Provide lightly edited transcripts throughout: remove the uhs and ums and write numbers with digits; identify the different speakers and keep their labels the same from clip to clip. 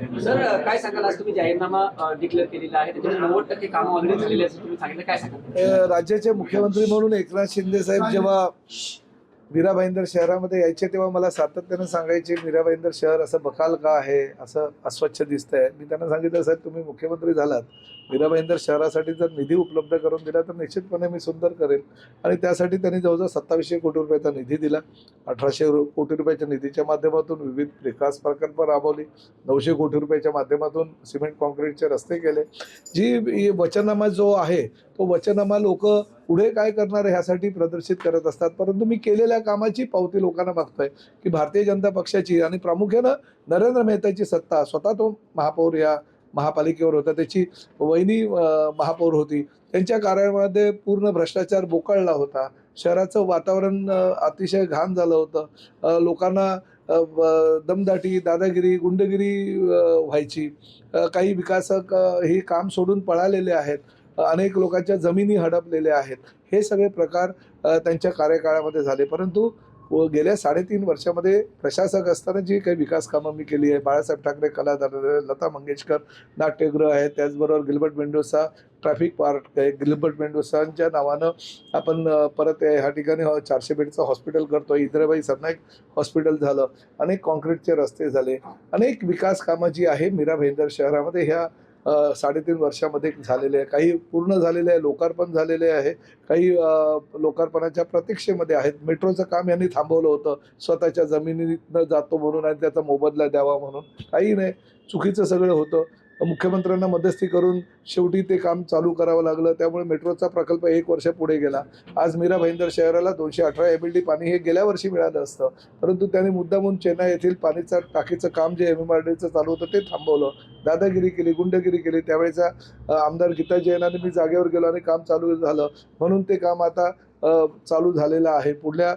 Speaker 1: आहे। सर काय सांगाल, आज तुम्ही जाहीरनामा डिक्लेअर केलेला आहे, त्याच्यामध्ये 90% कामं ऑलरेडी झालेली आहेत तुम्ही सांगितलं, काय सांगाल?
Speaker 2: राज्याचे मुख्यमंत्री म्हणून एकनाथ शिंदे साहेब जेव्हा मीरा भाईंदर शहरामध्ये यायचे तेव्हा मला सातत्यानं सांगायचे मीरा भाईंदर शहर असं बकाल का आहे, असं अस्वच्छ दिसतंय। मी त्यांना सांगितलं, साहेब तुम्ही मुख्यमंत्री झालात, मीरा भाईंदर शहरासाठी जर निधी उपलब्ध करून दिला तर निश्चितपणे मी सुंदर करेन। आणि त्यासाठी त्यांनी जवळजवळ 2700 कोटी रुपयाचा निधी दिला। 1800 कोटी रुपयाच्या निधीच्या माध्यमातून विविध विकास प्रकल्प राबवले, 900 कोटी रुपयाच्या माध्यमातून सिमेंट कॉन्क्रीटचे रस्ते केले। जी वचननामा जो आहे तो वचननामा लोक पुढे काय करणार ह्यासाठी प्रदर्शित करत असतात, परंतु मी केलेल्या कामाची पावती लोकांना मागतोय की भारतीय जनता पक्षाची आणि प्रामुख्यानं नरेंद्र मेहताची सत्ता, स्वतः तो महापौर या महापालिकेवर होता, त्याची वहिनी महापौर होती, त्यांच्या कार्यालयामध्ये पूर्ण भ्रष्टाचार बोकाळला होता। शहराचं वातावरण अतिशय घाण झालं होतं। लोकांना दमदाटी, दादागिरी, गुंडगिरी व्हायची। काही विकासक हे काम सोडून पळालेले आहेत, अनेक लोकांच्या जमिनी हडपलेल्या आहेत। हे सगळे प्रकार त्यांच्या कार्यकाळामध्ये झाले, परंतु गेल्या 3.5 वर्षामध्ये प्रशासक असताना जी काही विकास कामं मी केली आहे, बाळासाहेब ठाकरे कलादार, लता मंगेशकर नाट्यगृह आहे, त्याचबरोबर गिल्बर्ट मेंडोसा ट्रॅफिक पार्क आहे, गिल्बर्ट मेंडोसांच्या नावानं आपण परत ह्या ठिकाणी 400 बेडचं हॉस्पिटल करतो, इंदिराबाई सरनाईक हॉस्पिटल झालं, अनेक कॉन्क्रीटचे रस्ते झाले, अनेक विकास कामं जी आहे मीरा भाईंदर शहरामध्ये ह्या 3.5 वर्षामध्ये झालेले आहे। काही पूर्ण झालेले आहे, लोकार्पण झालेले आहे, काही लोकार्पणाच्या प्रतीक्षेमध्ये आहेत। मेट्रोचं काम यांनी थांबवलं होतं, स्वतःच्या जमिनीतनं जातो म्हणून आणि त्याचा मोबदला द्यावा म्हणून। काही नाही, चुकीचं सगळं होतं। मुख्यमंत्र्यांना मध्यस्थी करून शेवटी ते काम चालू करावं लागलं, त्यामुळे मेट्रोचा प्रकल्प 1 वर्ष पुढे गेला। आज मीरा भाईंदर शहराला 218 MLD पाणी हे गेल्या वर्षी मिळालं असतं, परंतु त्यांनी मुद्दामून चेन्नई येथील पाणीचा टाकीचं काम जे MMRDचं चालू होतं ते थांबवलं, दादागिरी केली, गुंडगिरी केली। त्यावेळेचा आमदार गीता जैनाने मी जागेवर गेलो आणि काम चालू झालं, म्हणून ते काम आता चालू झालेलं आहे। पुढल्या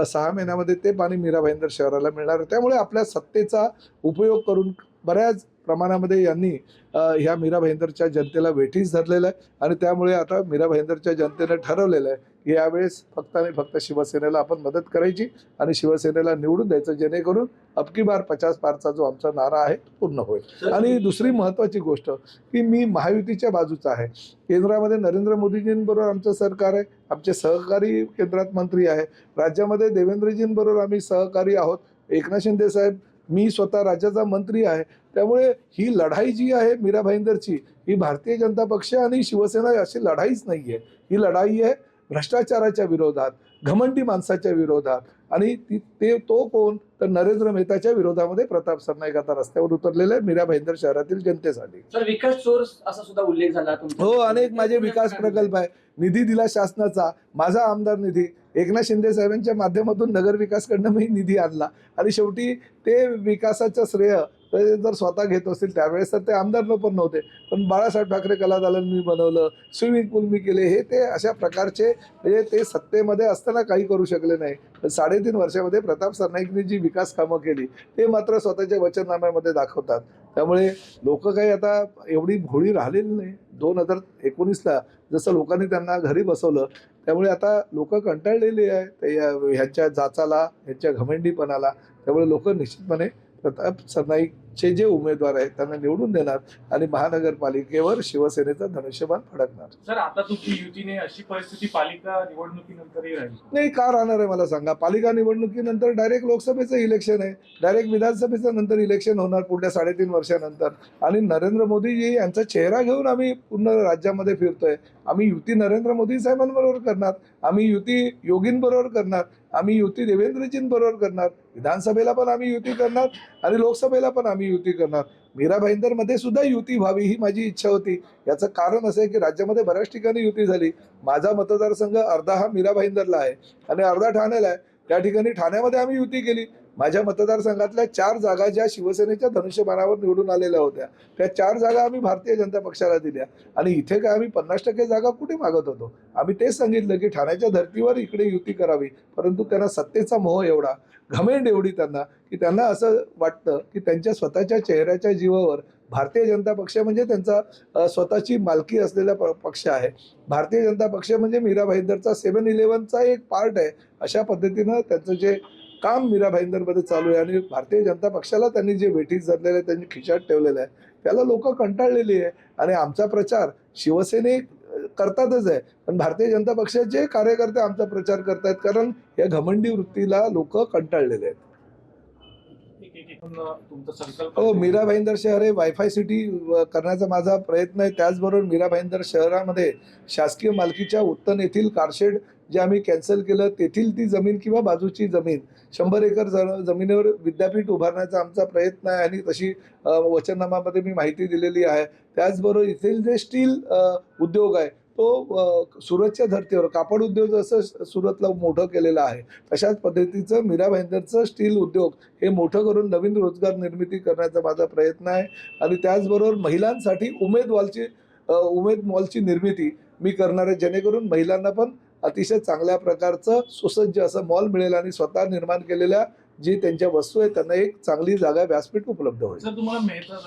Speaker 2: 6 महिन्यामध्ये ते पाणी मीरा भाईंदर शहराला मिळणार। त्यामुळे आपल्या सत्तेचा उपयोग करून बऱ्याच प्रमाणामध्ये यांनी ह्या मीरा भाईंदरच्या जनतेला वेठीस धरलेलं आहे आणि त्यामुळे आता मीरा भाईंदरच्या जनतेने ठरवलेलं आहे की यावेळेस फक्त आणि फक्त शिवसेनेला आपण मदत करायची आणि शिवसेनेला निवडून द्यायचं, जेणेकरून अबकी बार 50 पारचा जो आमचा नारा आहे पूर्ण होईल। आणि दुसरी महत्त्वाची गोष्ट की मी महायुतीच्या बाजूचा आहे। केंद्रामध्ये नरेंद्र मोदीजींबरोबर आमचं सरकार आहे, आमचे सहकारी केंद्रात मंत्री आहे, राज्यामध्ये देवेंद्रजींबरोबर आम्ही सहकारी आहोत, एकनाथ शिंदे साहेब, मी स्वतः राज्याचा मंत्री आहे। त्यामुळे ही लढाई जी आहे मीरा भाईंदरची, ही भारतीय जनता पक्ष आणि शिवसेना अशी लढाईच नाही आहे, ही लढाई आहे भ्रष्टाचाराच्या विरोधात, घमंडी माणसाच्या विरोधात। आणि तो कोण तर नरेंद्र मेहताच्या विरोधामध्ये प्रताप सरनाईक आता रस्त्यावर उतरलेले आहे मीरा भाईंदर शहरातील जनतेसाठी।
Speaker 1: सर विकास सोर्स असा सुद्धा उल्लेख झाला तुमचा?
Speaker 2: हो, अनेक माझे विकास प्रकल्प आहे, निधी दिला शासनाचा, माझा आमदार निधी, एकनाथ शिंदे साहेबांच्या माध्यमातून नगर विकासकडनं मी निधी आणला आणि शेवटी ते विकासाचं श्रेय जर स्वतः घेत असतील त्यावेळेस तर ते आमदार पण नव्हते, पण बाळासाहेब ठाकरे कलादालन मी बनवलं, स्विमिंग पूल मी केले, हे ते अशा प्रकारचे म्हणजे ते सत्तेमध्ये असताना काही करू शकले नाही। 3.5 वर्षामध्ये प्रताप सरनाईकनी जी विकास कामं केली ते मात्र स्वतःच्या वचननाम्यामध्ये दाखवतात। त्यामुळे लोक काही आता एवढी भोळी राहिलेली नाही। 2019ला जसं लोकांनी त्यांना घरी बसवलं, त्यामुळे आता लोक कंटाळलेली आहे ह्यांच्या जाचाला, ह्यांच्या घमंडीपणाला। त्यामुळे लोक निश्चितपणे प्रताप सरनाईकचे जे उमेदवार आहेत त्यांना निवडून देणार आणि महानगरपालिकेवर शिवसेनेचा धनुष्यबाण फडकणार।
Speaker 3: सर आता तुमची युतीने अशी परिस्थिती पालिका निवडणुकीनंतरही राहील
Speaker 2: नाही, का राहणार आहे मला सांगा? पालिका निवडणुकीनंतर डायरेक्ट लोकसभेचं इलेक्शन आहे, डायरेक्ट विधानसभेचं नंतर इलेक्शन होणार पुढल्या 3.5 वर्षानंतर। आणि नरेंद्र मोदीजी यांचा चेहरा घेऊन आम्ही पूर्ण राज्यामध्ये फिरतोय। आम्ही युती नरेंद्र मोदी साहेबांबरोबर करणार, आम्ही युती योगींबरोबर करणार, आम्ही युती देवेंद्रजींबरोबर करणार, विधानसभेला पण आम्ही युती करणार आणि लोकसभेला पण आम्ही युती करणार। मीरा भाईंदरमध्ये सुद्धा युती व्हावी ही माझी इच्छा होती। याचं कारण असं आहे की राज्यामध्ये बऱ्याच ठिकाणी युती झाली। माझा मतदारसंघ अर्धा हा मीरा भाईंदरला आहे आणि अर्धा ठाण्याला आहे। त्या ठिकाणी ठाण्यामध्ये आम्ही युती केली। माझ्या मतदारसंघातल्या 4 जागा ज्या शिवसेनेच्या धनुष्यबाणावर निवडून आलेल्या होत्या, त्या 4 जागा आम्ही भारतीय जनता पक्षाला दिल्या आणि इथे काय आम्ही 50% जागा कुठे मागत होतो? आम्ही तेच सांगितलं की ठाण्याच्या धर्तीवर इकडे युती करावी, परंतु त्यांना सत्तेचा मोह एवढा, घमेंड एवढी त्यांना की त्यांना असं वाटतं की त्यांच्या स्वतःच्या चेहऱ्याच्या जीवावर भारतीय जनता पक्ष म्हणजे त्यांचा स्वतःची मालकी असलेला पक्ष आहे। भारतीय जनता पक्ष म्हणजे मीरा भाईंदरचा 7-11चा एक पार्ट आहे। अशा पद्धतीनं त्यांचं जे काम मीरा भाईंदरमध्ये चालू आहे आणि भारतीय जनता पक्षाला त्यांनी जे वेठीस धरलेलं आहे, त्यांनी खिशात ठेवलेलं आहे, त्याला लोक कंटाळलेली आहे. आणि आमचा प्रचार शिवसेने करतातच आहे, पण भारतीय जनता पक्षाचे कार्यकर्ते आमचा प्रचार करतायत, कारण या घमंडी वृत्तीला लोक कंटाळलेले आहेत.
Speaker 3: तुमचा संकल्प
Speaker 2: हो, मीरा भाईंदर शहर हे वायफाय सिटी करण्याचा माझा प्रयत्न आहे. त्याचबरोबर मीरा भाईंदर शहरामध्ये शासकीय मालकीच्या उत्तन येथील कारशेड जे आम्ही कॅन्सल केलं, तेथील ती जमीन किंवा बाजूची जमीन 100 एकर जमिनीवर विद्यापीठ उभारण्याचा आमचा प्रयत्न आहे आणि तशी वचननामामध्ये मी माहिती दिलेली आहे. त्याचबरोबर येथील जे स्टील उद्योग आहे तो सुरतच्या धर्तीवर कापड उद्योग जसं सुरतला मोठं केलेलं आहे, तशाच पद्धतीचं मीरा भाईंदरचं स्टील उद्योग हे मोठं करून नवीन रोजगार निर्मिती करण्याचा माझा प्रयत्न आहे. आणि त्याचबरोबर महिलांसाठी उमेद मॉलची निर्मिती मी करणार आहे, जेणेकरून महिलांना पण अतिशय चांगल्या प्रकारचं सुसज्ज असं मॉल मिळेल आणि स्वतः निर्माण केलेल्या जी त्यांच्या वस्तू आहेत त्यांना एक चांगली जागा व्यासपीठ उपलब्ध होईल.
Speaker 3: सर, तुम्हाला मेहता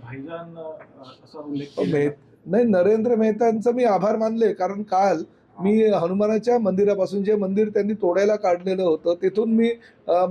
Speaker 3: भाईजान असा उल्लेख केलेला.
Speaker 2: नाही, नरेंद्र मेहतांचं मी आभार मानले, कारण काल मी हनुमानाच्या मंदिरापासून जे मंदिर त्यांनी तोडायला काढलेलं होतं तिथून मी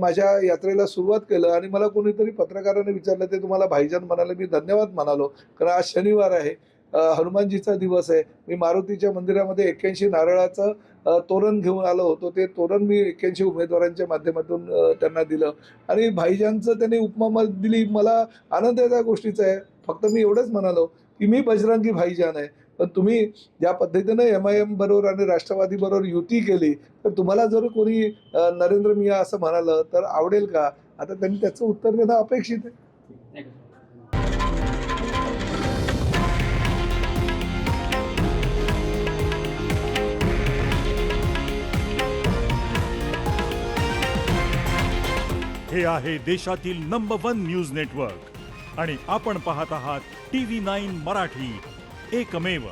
Speaker 2: माझ्या यात्रेला सुरुवात केलं आणि मला कोणीतरी पत्रकाराने विचारलं, ते तुम्हाला भाईजान म्हणाले. मी धन्यवाद म्हणालो, कारण आज शनिवार आहे, हनुमानजीचा दिवस आहे. मी मारुतीच्या मंदिरामध्ये 81 नारळाचं तोरण घेऊन आलो होतो, ते तोरण मी 81 उमेदवारांच्या माध्यमातून त्यांना दिलं आणि भाईजानचं त्यांनी उपमा दिली. मला आनंद त्या गोष्टीचा आहे. फक्त मी एवढंच म्हणालो की मी बजरंगी भाईजान आहे, पण तुम्ही ज्या पद्धतीनं MIM बरोबर आणि राष्ट्रवादी बरोबर युती केली, तर तुम्हाला जर कोणी नरेंद्र मिया असं म्हणालं तर आवडेल का? आता त्यांनी त्याचं उत्तर देणं अपेक्षित आहे.
Speaker 1: थँक्यू.
Speaker 4: हे आहे देशातील नंबर 1 न्यूज नेटवर्क आणि आपण पाहत आहात TV9 मराठी, एकमेव.